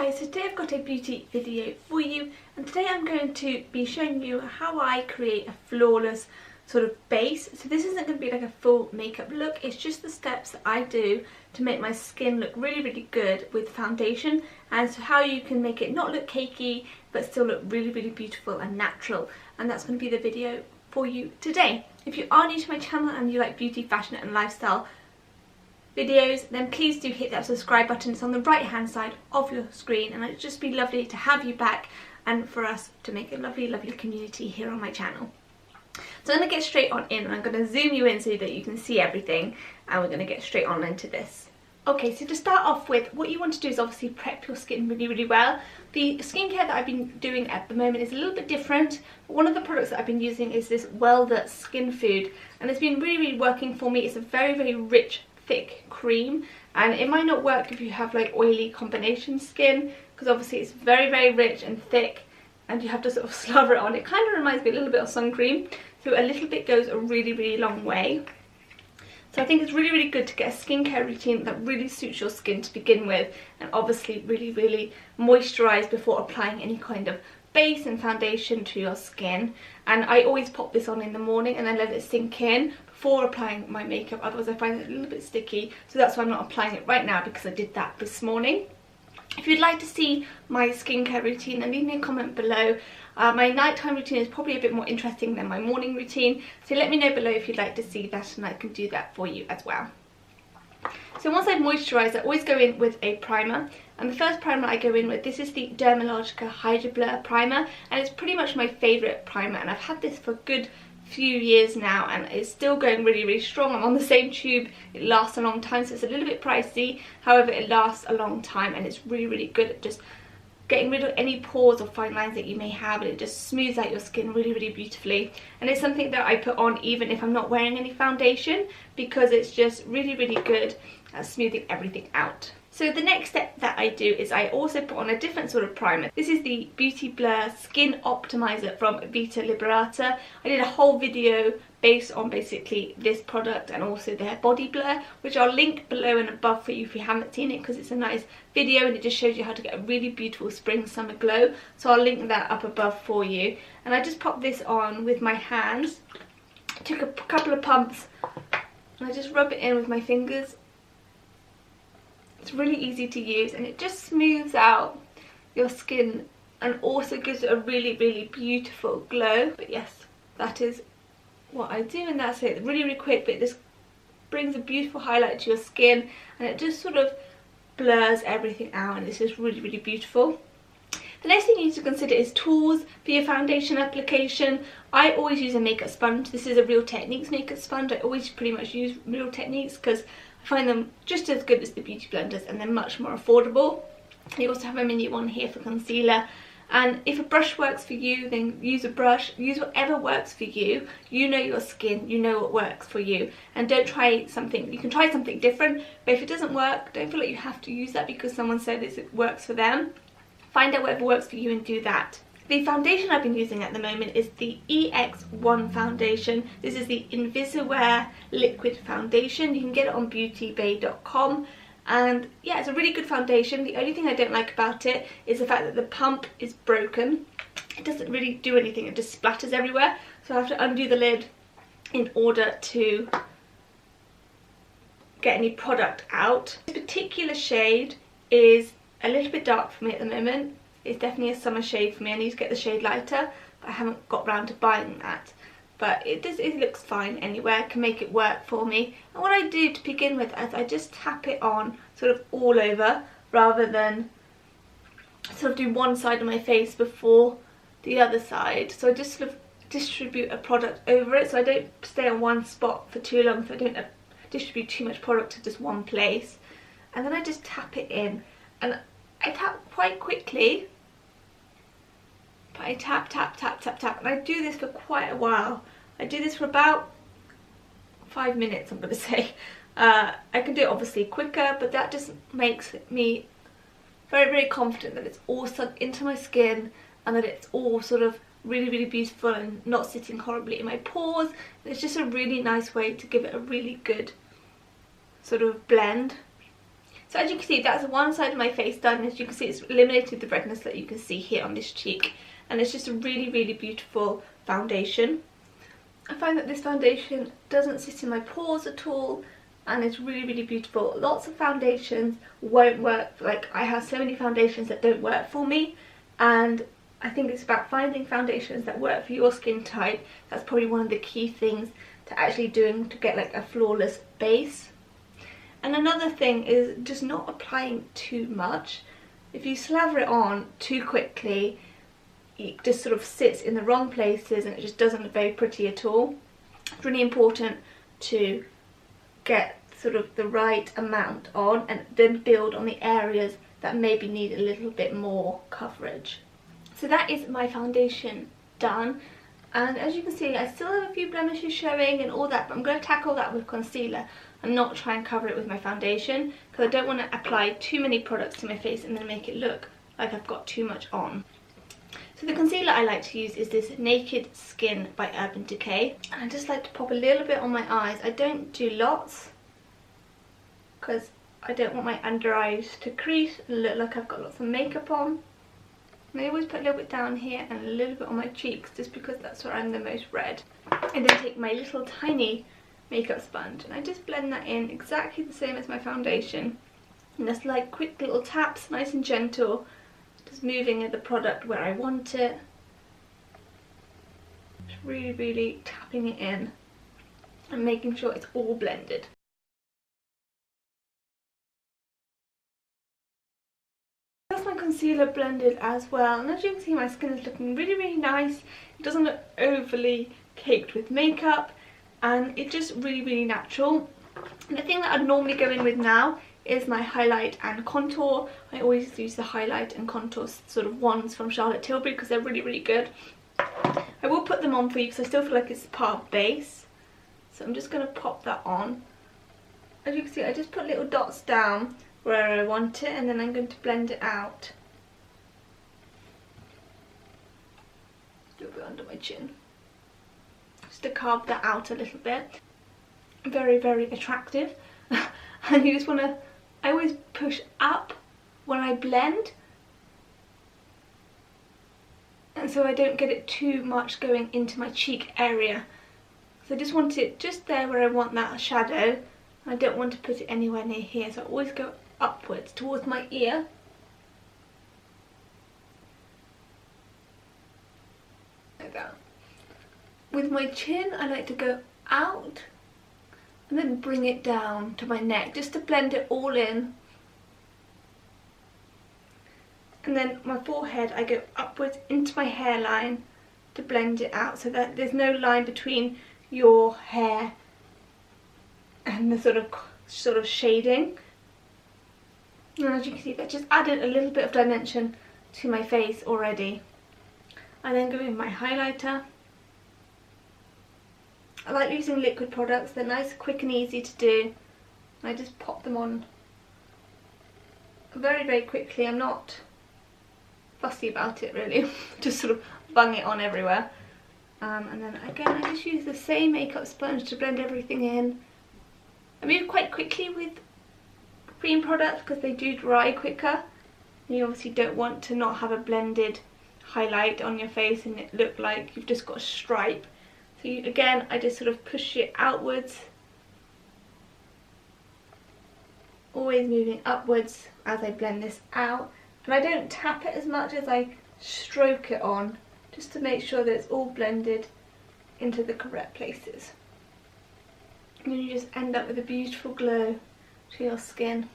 guys, so today I've got a beauty video for you, and today I'm going to be showing you how I create a flawless sort of base. So this isn't going to be like a full makeup look, it's just the steps that I do to make my skin look really good with foundation, and so how you can make it not look cakey but still look really beautiful and natural. And that's going to be the video for you today. If you are new to my channel and you like beauty, fashion and lifestyle videos, then please do hit that subscribe button. It's on the right hand side of your screen, and it'd just be lovely to have you back and for us to make a lovely community here on my channel. So I'm going to get straight on in, and I'm going to zoom you in so that you can see everything, and we're going to get straight on into this. Okay, so to start off with, what you want to do is obviously prep your skin really well. The skincare that I've been doing at the moment is a little bit different. One of the products that I've been using is this Vita Skin Food, and it's been really working for me. It's a very rich, thick cream, and it might not work if you have like oily combination skin, because obviously it's very rich and thick and you have to sort of slobber it on. It kind of reminds me a little bit of sun cream, so a little bit goes a really long way. So I think it's really good to get a skincare routine that really suits your skin to begin with, and obviously really moisturize before applying any kind of base and foundation to your skin. And I always pop this on in the morning and then let it sink in before applying my makeup, otherwise I find it a little bit sticky, so that's why I'm not applying it right now, because I did that this morning. If you'd like to see my skincare routine, then leave me a comment below. My nighttime routine is probably a bit more interesting than my morning routine, so let me know below if you'd like to see that, and I can do that for you as well. So once I've moisturised, I always go in with a primer, and the first primer I go in with, this is the Dermalogica Hydrablur primer, and it's pretty much my favourite primer, and I've had this for a good few years now, and it's still going really strong. I'm on the same tube, it lasts a long time, so it's a little bit pricey, however it lasts a long time, and it's really good at just getting rid of any pores or fine lines that you may have, and it just smooths out your skin really beautifully. And it's something that I put on even if I'm not wearing any foundation, because it's just really good at smoothing everything out. So the next step that I do is I also put on a different sort of primer. This is the Beauty Blur Skin Optimizer from Vita Liberata. I did a whole video based on basically this product and also their body blur, which I'll link below and above for you if you haven't seen it, because it's a nice video and it just shows you how to get a really beautiful spring summer glow. So I'll link that up above for you. And I just popped this on with my hands, took a couple of pumps, and I just rub it in with my fingers. It's really easy to use, and it just smooths out your skin and also gives it a really beautiful glow. But yes, that is what I do, and that's it. Really quick, but this brings a beautiful highlight to your skin, and it just sort of blurs everything out, and it's just really beautiful. The next thing you need to consider is tools for your foundation application. I always use a makeup sponge. This is a Real Techniques makeup sponge. I always pretty much use Real Techniques because I find them just as good as the beauty blenders, and they're much more affordable. You also have a mini one here for concealer. And if a brush works for you, then use a brush. Use whatever works for you. You know your skin, you know what works for you. And don't try something, you can try something different, but if it doesn't work, don't feel like you have to use that because someone said it works for them. Find out whatever works for you and do that. The foundation I've been using at the moment is the EX1 foundation. This is the Invisiwear liquid foundation. You can get it on beautybay.com. And yeah, it's a really good foundation. The only thing I don't like about it is the fact that the pump is broken. It doesn't really do anything, it just splatters everywhere. So I have to undo the lid in order to get any product out. This particular shade is a little bit dark for me at the moment. It's definitely a summer shade for me. I need to get the shade lighter, but I haven't got round to buying that. But it looks fine anyway. I can make it work for me. And what I do to begin with is I just tap it on sort of all over, rather than sort of do one side of my face before the other side. So I just sort of distribute a product over it, so I don't stay on one spot for too long, so I don't distribute too much product to just one place. And then I just tap it in, and I tap quite quickly. But I tap, and I do this for quite a while. I do this for about 5 minutes, I'm going to say. I can do it obviously quicker, but that just makes me very confident that it's all sunk into my skin, and that it's all sort of really beautiful and not sitting horribly in my pores. It's just a really nice way to give it a really good sort of blend. So as you can see, that's one side of my face done. As you can see, it's eliminated the redness that you can see here on this cheek. And it's just a really, really beautiful foundation. I find that this foundation doesn't sit in my pores at all. And it's really, really beautiful. Lots of foundations won't work. Like, I have so many foundations that don't work for me. And I think it's about finding foundations that work for your skin type. That's probably one of the key things to actually doing to get like a flawless base. And another thing is just not applying too much. If you slather it on too quickly, it just sort of sits in the wrong places and it just doesn't look very pretty at all. It's really important to get sort of the right amount on and then build on the areas that maybe need a little bit more coverage. So that is my foundation done, and as you can see, I still have a few blemishes showing and all that, but I'm going to tackle that with concealer and not try and cover it with my foundation, because I don't want to apply too many products to my face and then make it look like I've got too much on. So the concealer I like to use is this Naked Skin by Urban Decay, and I just like to pop a little bit on my eyes. I don't do lots because I don't want my under eyes to crease and look like I've got lots of makeup on. And I always put a little bit down here and a little bit on my cheeks just because that's where I'm the most red. And then take my little tiny makeup sponge and I just blend that in exactly the same as my foundation. And just like quick little taps, nice and gentle, just moving the product where I want it. Just really, really tapping it in and making sure it's all blended. That's my concealer blended as well, and as you can see, my skin is looking really, really nice. It doesn't look overly caked with makeup, and it's just really, really natural. And the thing that I'd normally go in with now is my highlight and contour. I always use the highlight and contour sort of ones from Charlotte Tilbury because they're really, really good. I will put them on for you because I still feel like it's part of base. So I'm just going to pop that on. As you can see, I just put little dots down where I want it, and then I'm going to blend it out. A little bit under my chin. Just to carve that out a little bit. Very, very attractive. And you just want to, I always push up when I blend, and so I don't get it too much going into my cheek area. So I just want it just there where I want that shadow. I don't want to put it anywhere near here, so I always go upwards towards my ear. Like that. With my chin, I like to go out and then bring it down to my neck just to blend it all in. And then my forehead, I go upwards into my hairline to blend it out so that there's no line between your hair and the sort of shading. And as you can see, that just added a little bit of dimension to my face already. I then go in my highlighter. I like using liquid products, they're nice, quick and easy to do. I just pop them on very, very quickly. I'm not fussy about it really, just sort of bung it on everywhere. And then again, I just use the same makeup sponge to blend everything in. I move quite quickly with cream products because they do dry quicker. And you obviously don't want to not have a blended highlight on your face and it look like you've just got a stripe. So again, I just sort of push it outwards, always moving upwards as I blend this out. And I don't tap it as much as I stroke it on, just to make sure that it's all blended into the correct places. And then you just end up with a beautiful glow to your skin.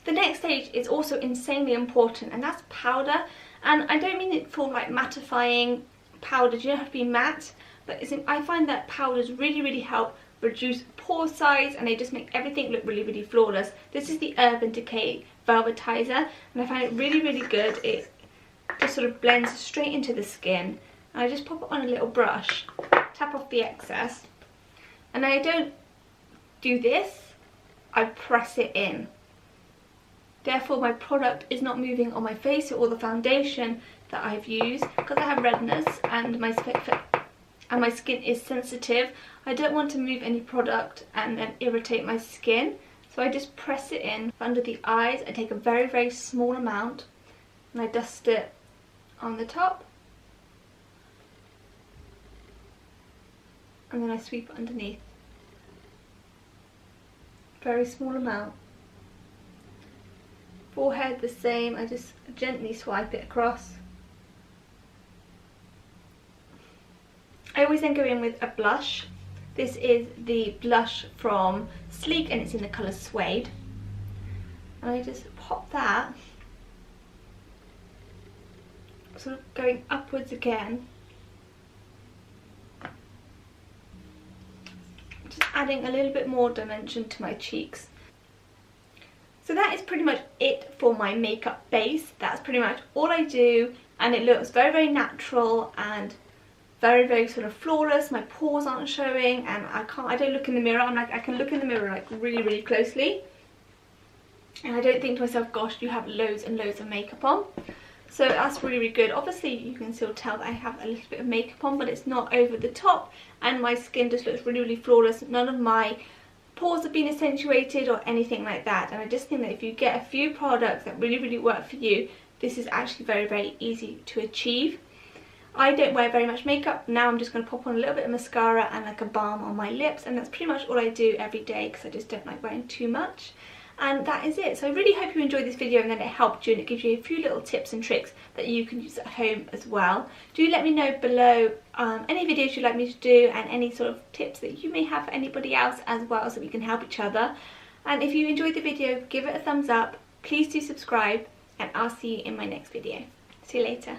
The next stage is also insanely important, and that's powder. And I don't mean it for like mattifying powders, you don't have to be matte, but I find that powders really, really help reduce pore size and they just make everything look really, really flawless. This is the Urban Decay Velvietizer, and I find it really, really good. It just sort of blends straight into the skin. And I just pop it on a little brush, tap off the excess, and I don't do this, I press it in. Therefore my product is not moving on my face or the foundation that I've used, because I have redness and my skin is sensitive. I don't want to move any product and then irritate my skin, So I just press it in under the eyes. I take a very, very small amount and I dust it on the top. And then I sweep it underneath. Very small amount. Forehead the same, I just gently swipe it across. I always then go in with a blush. This is the blush from Sleek and it's in the colour Suede. And I just pop that, sort of going upwards again. Just adding a little bit more dimension to my cheeks. So that is pretty much it for my makeup base. That's pretty much all I do, and it looks very, very natural and very, very sort of flawless. My pores aren't showing, and I don't look in the mirror. I'm like, I can look in the mirror like really, really closely, and I don't think to myself, gosh, you have loads and loads of makeup on. So that's really, really good. Obviously you can still tell that I have a little bit of makeup on, but it's not over the top, and my skin just looks really, really flawless. None of my pores have been accentuated or anything like that, and I just think that if you get a few products that really, really work for you, this is actually very, very easy to achieve. I don't wear very much makeup. Now I'm just going to pop on a little bit of mascara and like a balm on my lips, and that's pretty much all I do every day because I just don't like wearing too much. And that is it. So I really hope you enjoyed this video and that it helped you and it gives you a few little tips and tricks that you can use at home as well. Do let me know below any videos you'd like me to do and any sort of tips that you may have for anybody else as well, so we can help each other. And if you enjoyed the video, give it a thumbs up. Please do subscribe, and I'll see you in my next video. See you later.